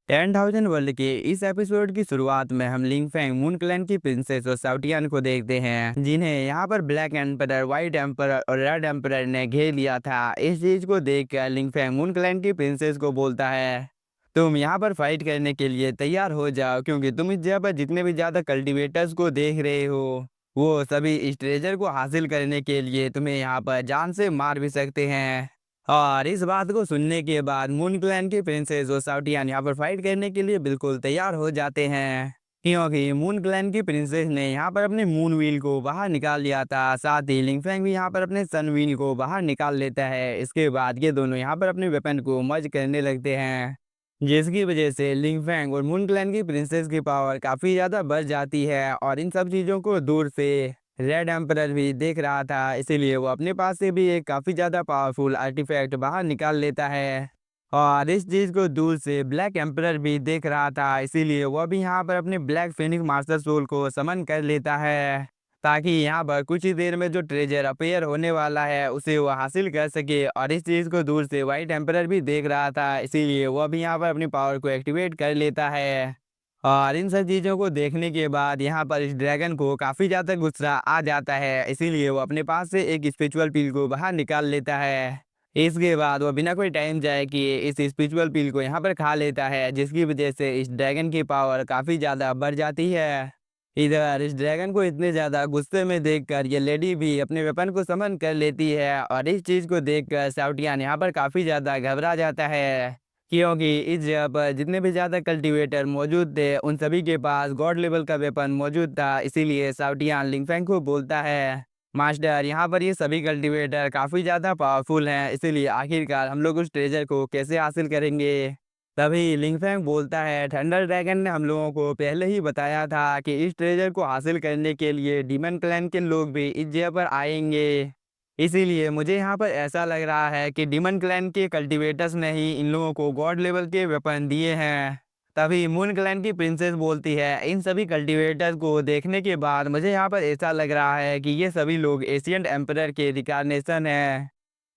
10,000 world के इस episode की शुरुआत में हम लिंग फेंग मून क्लैन की प्रिंसेस और साउटियन को देखते हैं, जिन्हें यहाँ पर ब्लैक एम्परर, व्हाइट एम्परर और रेड एम्परर ने घेर लिया था। इस चीज को देखकर लिंग फेंग मून क्लैन की प्रिंसेस को बोलता है, तुम यहाँ पर फाइट करने के लिए तैयार हो जाओ, क्योंकि तुम इस जगह पर जितने भी ज्यादा कल्टीवेटर्स को देख रहे हो वो सभी इस ट्रेजर को हासिल करने के लिए तुम्हें यहाँ पर जान से मार भी सकते हैं। और इस बात को सुनने के बाद मून क्लैन के प्रिंसेस और साउटियान यहाँ पर फाइट करने के लिए बिल्कुल तैयार हो जाते हैं, क्योंकि मून क्लैन की प्रिंसेस ने यहाँ पर अपने मून व्हील को बाहर निकाल लिया था। साथ ही लिंगफेंग भी यहाँ पर अपने सन व्हील को बाहर निकाल लेता है। इसके बाद ये दोनों यहाँ पर अपने वेपन को मर्ज करने लगते हैं, जिसकी वजह से लिंगफेंग और मून क्लैन की प्रिंसेस की पावर काफ़ी ज़्यादा बढ़ जाती है। और इन सब चीज़ों को दूर से रेड एम्परर भी देख रहा था, इसीलिए वो अपने पास से भी एक काफ़ी ज़्यादा पावरफुल आर्टिफैक्ट बाहर निकाल लेता है। और इस चीज़ को दूर से ब्लैक एम्परर भी देख रहा था, इसीलिए वह भी यहाँ पर अपने ब्लैक फिनिक्स मास्टर सोल को समन कर लेता है, ताकि यहाँ पर कुछ ही देर में जो ट्रेजर अपेयर होने वाला है उसे वो हासिल कर सके। और इस चीज़ को दूर से वाइट एम्परर भी देख रहा था, इसीलिए वह भी यहाँ पर अपनी पावर को एक्टिवेट कर लेता है। और इन सब चीज़ों को देखने के बाद यहाँ पर इस ड्रैगन को काफ़ी ज़्यादा गुस्सा आ जाता है, इसीलिए वो अपने पास से एक स्पिरिचुअल पील को बाहर निकाल लेता है। इसके बाद वो बिना कोई टाइम जाए कि इस स्पिरिचुअल पील को यहाँ पर खा लेता है, जिसकी वजह से इस ड्रैगन की पावर काफ़ी ज़्यादा बढ़ जाती है। इधर इस ड्रैगन को इतने ज़्यादा गुस्से में देखकर ये लेडी भी अपने वेपन को समन कर लेती है। और इस चीज़ को देखकर साउटियान यहाँ पर काफ़ी ज़्यादा घबरा जाता है, क्योंकि इस जगह पर जितने भी ज़्यादा कल्टीवेटर मौजूद थे उन सभी के पास गॉड लेवल का वेपन मौजूद था। इसीलिए साउटियान लिंगफेंग को बोलता है, मास्टर यहाँ पर ये सभी कल्टीवेटर काफ़ी ज़्यादा पावरफुल हैं, इसीलिए आखिरकार हम लोग उस ट्रेजर को कैसे हासिल करेंगे। तभी लिंगफेंग बोलता है, थंडर ड्रैगन ने हम लोगों को पहले ही बताया था कि इस ट्रेजर को हासिल करने के लिए डीमन क्लैन के लोग भी इस जगह पर आएंगे। इसीलिए मुझे यहाँ पर ऐसा लग रहा है कि डीमन क्लैन के कल्टीवेटर्स ने ही इन लोगों को गॉड लेवल के वेपन दिए हैं। तभी मून क्लैन की प्रिंसेस बोलती है, इन सभी कल्टीवेटर्स को देखने के बाद मुझे यहाँ पर ऐसा लग रहा है कि ये सभी लोग एशियंट एम्परर के रिकार्नेशन है।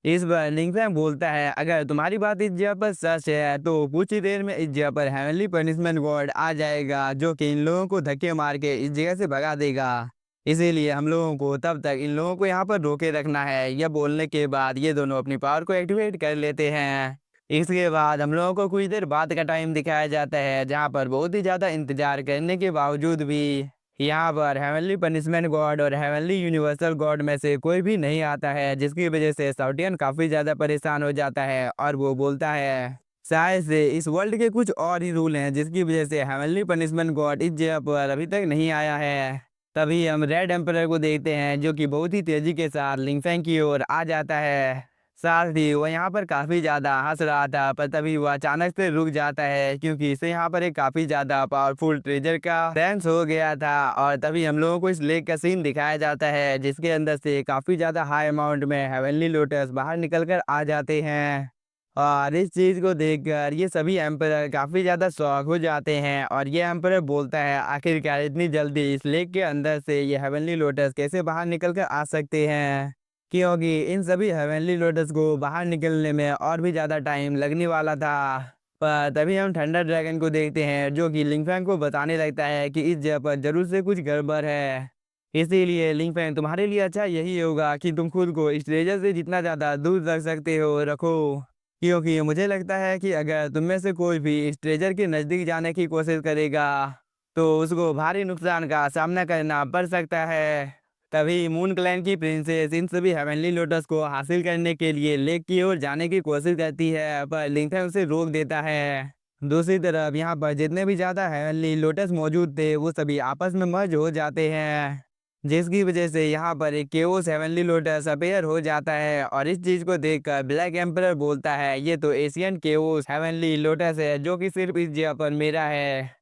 इस बार लिंगफैंग बोलता है, अगर तुम्हारी बात इस जगह पर सच है तो कुछ ही देर में इस जगह पर हेवनली पनिशमेंट गॉड आ जाएगा, जो कि इन लोगों को धक्के मार के इस जगह से भगा देगा। इसीलिए हम लोगों को तब तक इन लोगों को यहाँ पर रोके रखना है। यह बोलने के बाद ये दोनों अपनी पावर को एक्टिवेट कर लेते हैं। इसके बाद हम लोगों को कुछ देर बाद का टाइम दिखाया जाता है, जहाँ पर बहुत ही ज़्यादा इंतजार करने के बावजूद भी यहाँ पर हेवनली पनिशमेंट गॉड और हेवनली यूनिवर्सल गॉड में से कोई भी नहीं आता है, जिसकी वजह से साउटियन काफ़ी ज़्यादा परेशान हो जाता है। और वो बोलता है, शायद से इस वर्ल्ड के कुछ और ही रूल हैं, जिसकी वजह से हेवनली पनिशमेंट गॉड इस जगह पर अभी तक नहीं आया है। तभी हम रेड एम्परर को देखते हैं, जो कि बहुत ही तेज़ी के साथ लिंगफेंग की ओर आ जाता है। साथ ही वो यहाँ पर काफ़ी ज़्यादा हंस रहा था, पर तभी वो अचानक से रुक जाता है, क्योंकि इसे यहाँ पर एक काफ़ी ज़्यादा पावरफुल ट्रेजर का सेंस हो गया था। और तभी हम लोगों को इस लेक का सीन दिखाया जाता है, जिसके अंदर से काफ़ी ज़्यादा हाई अमाउंट में हेवनली लोटस बाहर निकल कर आ जाते हैं। और इस चीज़ को देखकर ये सभी एम्परर काफ़ी ज़्यादा शॉक हो जाते हैं। और ये एम्परर बोलता है, आखिरकार इतनी जल्दी इस लेक के अंदर से ये हेवनली लोटस कैसे बाहर निकल कर आ सकते हैं, क्योंकि इन सभी हेवनली लोटस को बाहर निकलने में और भी ज़्यादा टाइम लगने वाला था। पर तभी हम थंडर ड्रैगन को देखते हैं, जो कि लिंगफैंग को बताने लगता है कि इस जगह पर जरूर से कुछ गड़बड़ है। इसीलिए लिंगफैंग, तुम्हारे लिए अच्छा यही होगा कि तुम खुद को इस ट्रेजर से जितना ज़्यादा दूर रख सकते हो रखो, क्योंकि मुझे लगता है कि अगर तुम में से कोई भी इस ट्रेजर के नज़दीक जाने की कोशिश करेगा तो उसको भारी नुकसान का सामना करना पड़ सकता है। तभी मून क्लैन की प्रिंसेस इन सभी हेवनली लोटस को हासिल करने के लिए लेक की ओर जाने की कोशिश करती है, पर लिंकन उसे रोक देता है। दूसरी तरफ यहाँ पर जितने भी ज़्यादा हेवनली लोटस मौजूद थे वो सभी आपस में मर्ज हो जाते हैं, जिसकी वजह से यहाँ पर एक केओस हेवनली लोटस अपेयर हो जाता है। और इस चीज़ को देखकर ब्लैक एम्परर बोलता है, ये तो एशियन केओस हेवनली लोटस है, जो कि सिर्फ इस जगह पर मेरा है,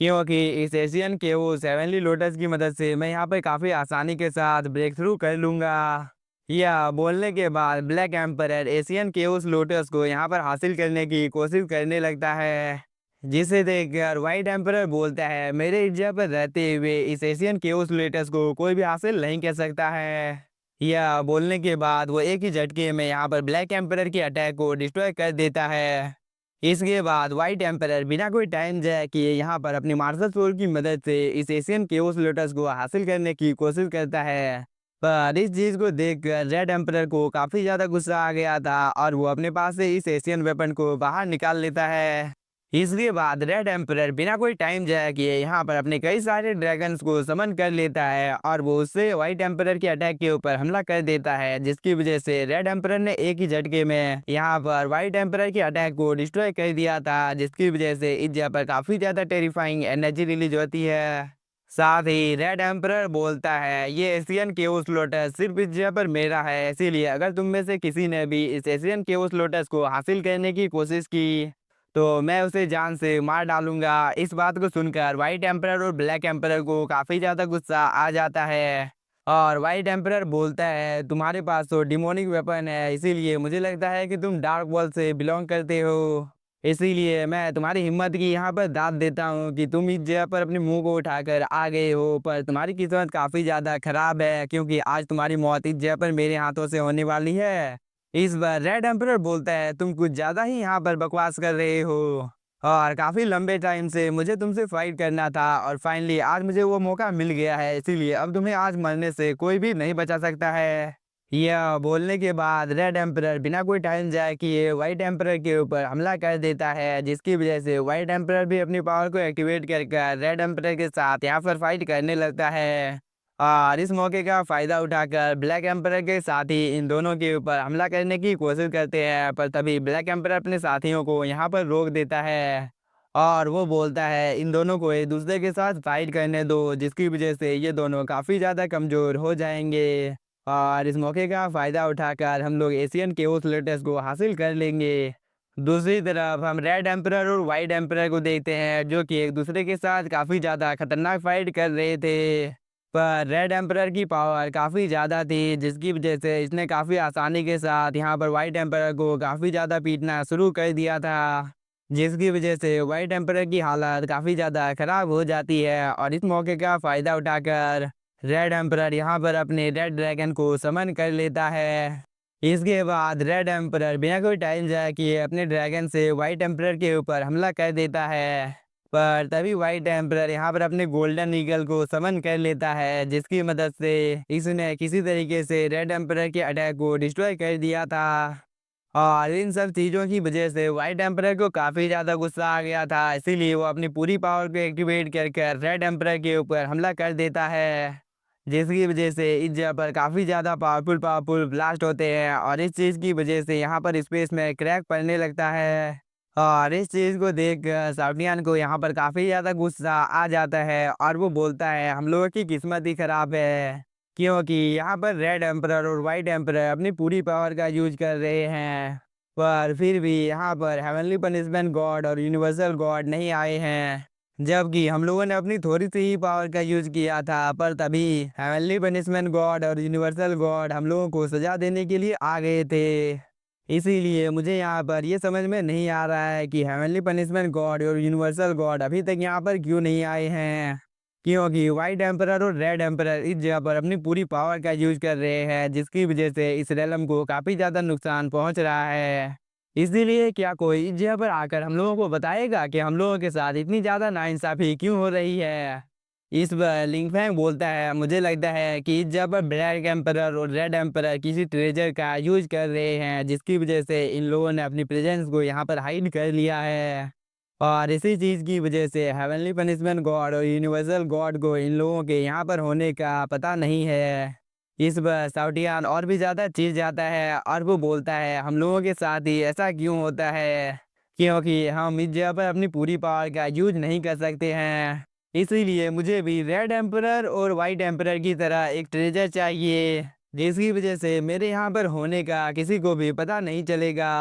क्योंकि इस एशियन के वो हेवनली लोटस की मदद से मैं यहाँ पे काफ़ी आसानी के साथ ब्रेक थ्रू कर लूँगा। यह बोलने के बाद black emperor Asian chaos lotus को यहाँ पर हासिल करने की कोशिश करने लगता है, जिसे देखकर वाइट एम्परर बोलता है, मेरे इस पर रहते हुए इस एशियन केओस लोटस को कोई भी हासिल नहीं कर सकता है। यह बोलने के बाद वो एक ही झटके में यहाँ पर ब्लैक एम्परर की अटैक को डिस्ट्रॉय कर देता है। इसके बाद व्हाइट एम्पायर बिना कोई टाइम जाए किए यहाँ पर अपनी मार्शल स्वॉर्ड की मदद से इस एशियन केओस लोटस को हासिल करने की कोशिश करता है। पर इस चीज को देखकर रेड एम्पायर को काफी ज्यादा गुस्सा आ गया था और वो अपने पास से इस एशियन वेपन को बाहर निकाल लेता है। इसके बाद रेड एम्पायर बिना कोई टाइम जाया किए यहाँ पर अपने कई सारे ड्रैगन्स को समन कर लेता है और वो उससे व्हाइट एम्पायर के अटैक के ऊपर हमला कर देता है, जिसकी वजह से रेड एम्पायर ने एक ही झटके में यहाँ पर व्हाइट एम्पायर के अटैक को डिस्ट्रॉय कर दिया था, जिसकी वजह से इस जगह पर काफी ज्यादा टेरिफाइंग एनर्जी रिलीज होती है। साथ ही रेड एम्परर बोलता है ये एशियन केओस लोटस सिर्फ इस जगह पर मेरा है, इसीलिए अगर तुम में से किसी ने भी इस एशियन केओस लोटस को हासिल करने की कोशिश की तो मैं उसे जान से मार डालूंगा। इस बात को सुनकर व्हाइट एम्परर और ब्लैक एम्परर को काफी ज्यादा गुस्सा आ जाता है और व्हाइट एम्परर बोलता है तुम्हारे पास तो डिमोनिक वेपन है, इसीलिए मुझे लगता है कि तुम डार्क वर्ल्ड से बिलोंग करते हो, इसीलिए मैं तुम्हारी हिम्मत की यहाँ पर दाद देता हूँ कि तुम इस जगह पर अपने मुंह को उठाकर आ गए हो। पर तुम्हारी किस्मत काफ़ी ज़्यादा खराब है क्योंकि आज तुम्हारी मौत इस जगह पर मेरे हाथों से होने वाली है। इस बार रेड एम्परर बोलता है तुम कुछ ज़्यादा ही यहाँ पर बकवास कर रहे हो और काफ़ी लंबे टाइम से मुझे तुमसे फाइट करना था और फाइनली आज मुझे वो मौका मिल गया है, इसीलिए अब तुम्हें आज मरने से कोई भी नहीं बचा सकता है। यह बोलने के बाद रेड एम्परर बिना कोई टाइम जाए किए व्हाइट एम्परर के ऊपर हमला कर देता है, जिसकी वजह से व्हाइट एम्परर भी अपनी पावर को एक्टिवेट कर रेड एम्परर के साथ यहाँ पर फाइट करने लगता है और इस मौके का फायदा उठाकर ब्लैक एम्परर के साथी इन दोनों के ऊपर हमला करने की कोशिश करते हैं। पर तभी ब्लैक एम्परर अपने साथियों को यहाँ पर रोक देता है और वो बोलता है इन दोनों को एक दूसरे के साथ फाइट करने दो, जिसकी वजह से ये दोनों काफ़ी ज़्यादा कमज़ोर हो जाएंगे और इस मौके का फ़ायदा उठाकर हम लोग एशियन केओस लोटस को हासिल कर लेंगे। दूसरी तरफ हम रेड एम्परर और वाइट एम्परर को देखते हैं जो कि एक दूसरे के साथ काफ़ी ज़्यादा खतरनाक फाइट कर रहे थे। पर रेड एम्परर की पावर काफ़ी ज़्यादा थी, जिसकी वजह से इसने काफ़ी आसानी के साथ यहाँ पर वाइट एम्परर को काफ़ी ज़्यादा पीटना शुरू कर दिया था, जिसकी वजह से वाइट एम्परर की हालत काफ़ी ज़्यादा ख़राब हो जाती है और इस मौके का फ़ायदा उठाकर रेड एम्परर यहाँ पर अपने रेड ड्रैगन को समन कर लेता है। इसके बाद रेड एम्परर बिना कोई टाइम जाया किए अपने ड्रैगन से वाइट एम्परर के ऊपर हमला कर देता है। पर तभी वाइट एम्परर यहाँ पर अपने गोल्डन ईगल को समन कर लेता है, जिसकी मदद से इसने किसी तरीके से रेड एम्परर के अटैक को डिस्ट्रॉय कर दिया था और इन सब चीज़ों की वजह से वाइट एम्परर को काफ़ी ज़्यादा गुस्सा आ गया था, इसीलिए वो अपनी पूरी पावर को एक्टिवेट कर रेड एम्परर के ऊपर हमला कर देता है, जिसकी वजह से इस जगह पर काफ़ी ज़्यादा पावरफुल पावरफुल ब्लास्ट होते हैं और इस चीज़ की वजह से यहाँ पर स्पेस में क्रैक पड़ने लगता है और इस चीज़ को देख साउटियन को यहाँ पर काफ़ी ज़्यादा गुस्सा आ जाता है और वो बोलता है हम लोगों की किस्मत ही ख़राब है क्योंकि यहाँ पर रेड एम्परर और वाइट एम्परर अपनी पूरी पावर का यूज कर रहे हैं, पर फिर भी यहाँ पर हेवनली पनिशमेंट गॉड और यूनिवर्सल गॉड नहीं आए हैं, जबकि हम लोगों ने अपनी थोड़ी सी ही पावर का यूज किया था। पर तभी हेवनली पनिशमेंट गॉड और यूनिवर्सल गॉड हम लोगों को सजा देने के लिए आ गए थे। इसीलिए मुझे यहाँ पर ये समझ में नहीं आ रहा है कि हेवनली पनिशमेंट गॉड और यूनिवर्सल गॉड अभी तक यहाँ पर क्यों नहीं आए हैं, क्योंकि वाइट एम्परर और रेड एम्परर इस जगह पर अपनी पूरी पावर का यूज कर रहे हैं, जिसकी वजह से इस रेलम को काफ़ी ज़्यादा नुकसान पहुँच रहा है। इसीलिए क्या कोई इस जगह पर आकर हम लोगों को बताएगा कि हम लोगों के साथ इतनी ज़्यादा नाइंसाफ़ी क्यों हो रही है। इस पर लिंगफैंग बोलता है मुझे लगता है कि इस जगह पर ब्लैक एम्परर और रेड एम्परर किसी ट्रेजर का यूज कर रहे हैं, जिसकी वजह से इन लोगों ने अपनी प्रेजेंस को यहाँ पर हाइड कर लिया है और इसी चीज़ की वजह से हेवनली पनिशमेंट गॉड और यूनिवर्सल गॉड को इन लोगों के यहाँ पर होने का पता नहीं है। इस पर साउटियान और भी ज़्यादा चिढ़ जाता है और वो बोलता है हम लोगों के साथ ही ऐसा क्यों होता है, क्योंकि हम इस जगह पर अपनी पूरी पावर का यूज नहीं कर सकते हैं, इसीलिए मुझे भी रेड एम्परर और वाइट एम्परर की तरह एक ट्रेजर चाहिए, जिसकी वजह से मेरे यहाँ पर होने का किसी को भी पता नहीं चलेगा।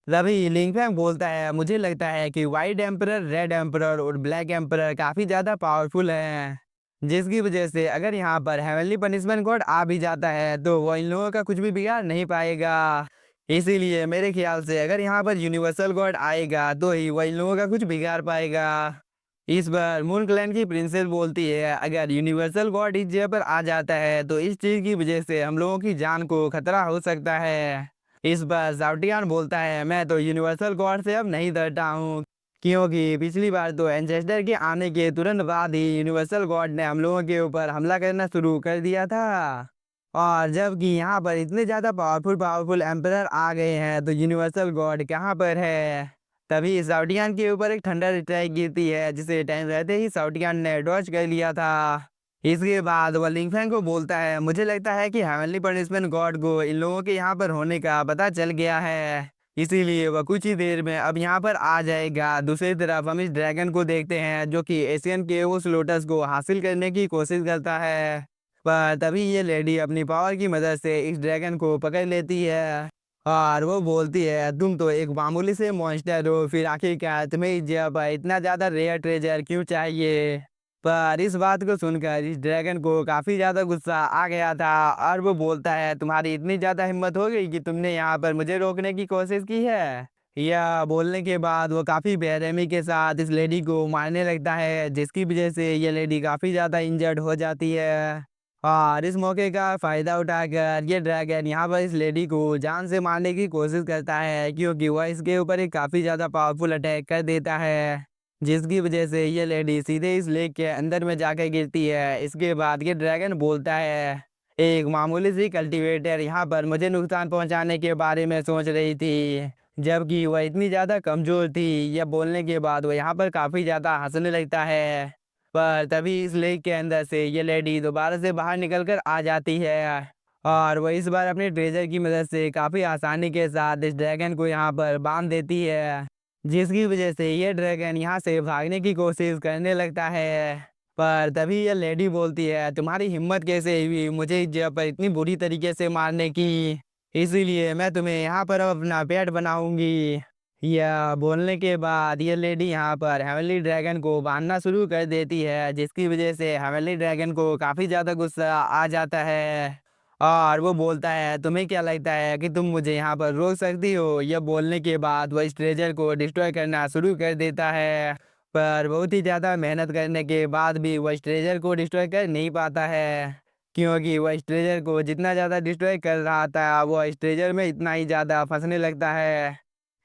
तभी लिंगफैंग बोलता है मुझे लगता है कि वाइट एम्परर रेड एम्परर और ब्लैक एम्परर काफ़ी ज़्यादा पावरफुल हैं, जिसकी वजह से अगर यहाँ पर हेवनली पनिशमेंट गॉड आ भी जाता है तो वो इन लोगों का कुछ भी बिगाड़ नहीं पाएगा। इसीलिए मेरे ख्याल से अगर यहाँ पर यूनिवर्सल गॉड आएगा तो ही वो इन लोगों का कुछ बिगाड़ पाएगा। इस बार मून क्लैन की प्रिंसेस बोलती है अगर यूनिवर्सल गॉड इस जगह पर आ जाता है तो इस चीज़ की वजह से हम लोगों की जान को खतरा हो सकता है इस पर साउटियान बोलता है मैं तो यूनिवर्सल गॉड से अब नहीं डरता हूँ, क्योंकि पिछली बार तो एंसेस्टर के आने के तुरंत बाद ही यूनिवर्सल गॉड ने हम लोगों के ऊपर हमला करना शुरू कर दिया था। और जबकि यहाँ पर इतने ज़्यादा पावरफुल पावरफुल एम्परर आ गए हैं तो यूनिवर्सल गॉड कहाँ पर है। तभी साउटियान के ऊपर एक थंडर स्ट्राइक गिरती है जिसे टाइम रहते ही साउटियान ने डॉज कर लिया था। इसके बाद वो लिंगफैंग को बोलता है मुझे लगता है कि हेवनली पनिशमेंट गॉड को इन लोगों के यहाँ पर होने का पता चल गया है, इसीलिए वह कुछ ही देर में अब यहाँ पर आ जाएगा। दूसरी तरफ हम इस ड्रैगन को देखते हैं जो कि एशियन केओस लोटस को हासिल करने की कोशिश करता है, पर तभी ये लेडी अपनी पावर की मदद से इस ड्रैगन को पकड़ लेती है और वो बोलती है तुम तो एक मामूली से मॉन्स्टर हो, फिर आखिरकार तुम्हें इस जगह पर इतना ज़्यादा रेयर ट्रेजर क्यों चाहिए। पर इस बात को सुनकर इस ड्रैगन को काफ़ी ज़्यादा गुस्सा आ गया था और वो बोलता है तुम्हारी इतनी ज़्यादा हिम्मत हो गई कि तुमने यहाँ पर मुझे रोकने की कोशिश की है। यह बोलने के बाद वो काफ़ी बेरहमी के साथ इस लेडी को मारने लगता है, जिसकी वजह से ये लेडी काफ़ी ज़्यादा इंजर्ड हो जाती है। और इस मौके का फ़ायदा उठाकर ये ड्रैगन यहाँ पर इस लेडी को जान से मारने की कोशिश करता है, क्योंकि वह इसके ऊपर एक काफ़ी ज़्यादा पावरफुल अटैक कर देता है, जिसकी वजह से ये लेडी सीधे इस लेक के अंदर में जाकर गिरती है। इसके बाद ये ड्रैगन बोलता है एक मामूली सी कल्टीवेटर यहाँ पर मुझे नुकसान पहुँचाने के बारे में सोच रही थी, जबकि वह इतनी ज़्यादा कमज़ोर थी। यह बोलने के बाद वह यहाँ पर काफ़ी ज़्यादा हंसने लगता है, पर तभी इस लेक के अंदर से ये लेडी दोबारा से बाहर निकलकर आ जाती है और वह इस बार अपने ट्रेजर की मदद से काफ़ी आसानी के साथ इस ड्रैगन को यहाँ पर बांध देती है, जिसकी वजह से ये ड्रैगन यहाँ से भागने की कोशिश करने लगता है। पर तभी ये लेडी बोलती है तुम्हारी हिम्मत कैसे हुई मुझे इस जगह पर इतनी बुरी तरीके से मारने की, इसीलिए मैं तुम्हें यहाँ पर अब अपना पेट बनाऊंगी। यह बोलने के बाद ये लेडी यहाँ पर हेवनली ड्रैगन को बांधना शुरू कर देती है, जिसकी वजह से हेवनली ड्रैगन को काफ़ी ज़्यादा गुस्सा आ जाता है और वो बोलता है तुम्हें क्या लगता है कि तुम मुझे यहाँ पर रोक सकती हो। यह बोलने के बाद वह इस ट्रेजर को डिस्ट्रॉय करना शुरू कर देता है, पर बहुत ही ज़्यादा मेहनत करने के बाद भी वह इस ट्रेजर को डिस्ट्रॉय कर नहीं पाता है, क्योंकि वह इस ट्रेजर को जितना ज़्यादा डिस्ट्रॉय कर रहा था वह इस ट्रेजर में इतना ही ज़्यादा फंसने लगता है,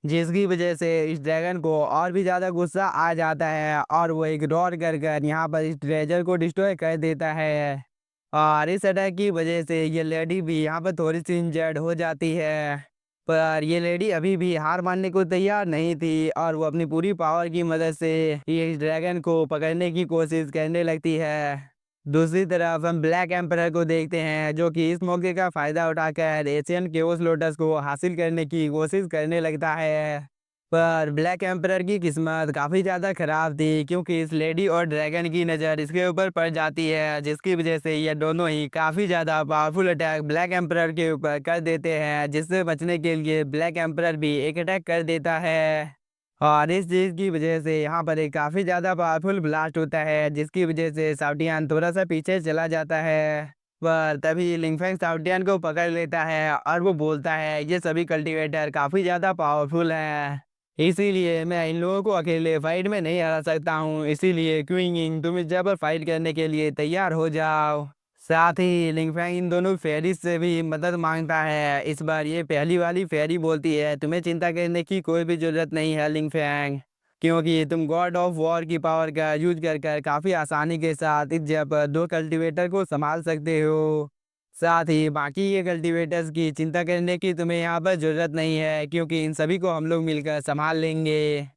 जिसकी वजह से इस ड्रैगन को और भी ज़्यादा गुस्सा आ जाता है और वो एक रोर कर कर यहाँ पर इस ट्रेजर को डिस्ट्रॉय कर देता है। और इस अटैक की वजह से ये लेडी भी यहाँ पर थोड़ी सी इंजर्ड हो जाती है, पर ये लेडी अभी भी हार मानने को तैयार नहीं थी और वो अपनी पूरी पावर की मदद से ये इस ड्रैगन को पकड़ने की कोशिश करने लगती है। दूसरी तरफ हम ब्लैक एम्परर को देखते हैं जो कि इस मौके का फ़ायदा उठाकर एशियन केओस लोटस को हासिल करने की कोशिश करने लगता है, पर ब्लैक एम्परर की किस्मत काफ़ी ज़्यादा ख़राब थी, क्योंकि इस लेडी और ड्रैगन की नज़र इसके ऊपर पड़ जाती है, जिसकी वजह से ये दोनों ही काफ़ी ज़्यादा पावरफुल अटैक ब्लैक एम्परर के ऊपर कर देते हैं, जिससे बचने के लिए ब्लैक एम्परर भी एक अटैक कर देता है। और इस चीज़ की वजह से यहाँ पर एक काफ़ी ज़्यादा पावरफुल ब्लास्ट होता है, जिसकी वजह से साउटियान थोड़ा सा पीछे चला जाता है। पर तभी लिंगफेंग साउटियान को पकड़ लेता है और वो बोलता है ये सभी कल्टीवेटर काफ़ी ज़्यादा पावरफुल हैं, इसीलिए मैं इन लोगों को अकेले फाइट में नहीं हरा सकता हूँ, इसीलिए क्विंगिंग तुम इस जगह पर फाइट करने के लिए तैयार हो जाओ। साथ ही लिंगफैंग इन दोनों फेरीज से भी मदद मांगता है। इस बार ये पहली वाली फेरी बोलती है तुम्हें चिंता करने की कोई भी ज़रूरत नहीं है लिंगफैंग, क्योंकि तुम गॉड ऑफ वॉर की पावर का यूज कर कर काफ़ी आसानी के साथ इस जगह पर दो कल्टीवेटर को संभाल सकते हो। साथ ही बाकी ये कल्टीवेटर्स की चिंता करने की तुम्हें यहाँ पर ज़रूरत नहीं है, क्योंकि इन सभी को हम लोग मिलकर संभाल लेंगे।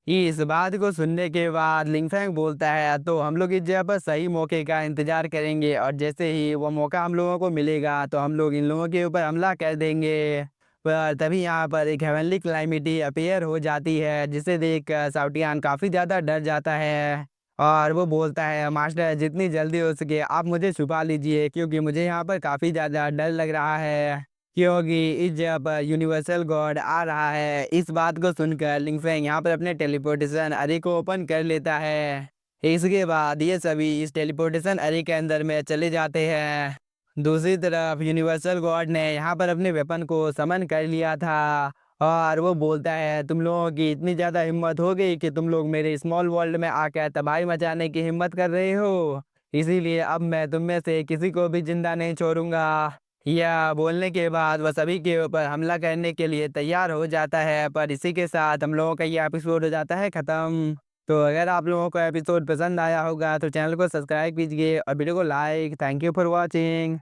इस बात को सुनने के बाद लिंगफैंग बोलता है तो हम लोग इस जगह पर सही मौके का इंतजार करेंगे और जैसे ही वो मौका हम लोगों को मिलेगा तो हम लोग इन लोगों के ऊपर हमला कर देंगे। पर तभी यहाँ पर एक हेवनली क्लाइमिटी अपीयर हो जाती है, जिसे देख कर साउटियान काफ़ी ज़्यादा डर जाता है और वो बोलता है मास्टर जितनी जल्दी हो सके आप मुझे छुपा लीजिए, क्योंकि मुझे यहाँ पर काफ़ी ज़्यादा डर लग रहा है, क्योंकि इस जगह पर यूनिवर्सल गॉड आ रहा है। इस बात को सुनकर लिंगफेंग यहाँ पर अपने टेलीपोर्टेशन अरे को ओपन कर लेता है। इसके बाद ये सभी इस टेलीपोर्टेशन अरे के अंदर में चले जाते हैं। दूसरी तरफ यूनिवर्सल गॉड ने यहाँ पर अपने वेपन को समन कर लिया था और वो बोलता है तुम लोगों की इतनी ज़्यादा हिम्मत हो गई कि तुम लोग मेरे स्मॉल वर्ल्ड में आकर तबाही मचाने की हिम्मत कर रहे हो, इसीलिए अब मैं तुम में से किसी को भी जिंदा नहीं छोड़ूंगा। या बोलने के बाद वह सभी के ऊपर हमला करने के लिए तैयार हो जाता है। पर इसी के साथ हम लोगों का ये एपिसोड हो जाता है ख़त्म। तो अगर आप लोगों को एपिसोड पसंद आया होगा तो चैनल को सब्सक्राइब कीजिए और वीडियो को like. Thank you for watching.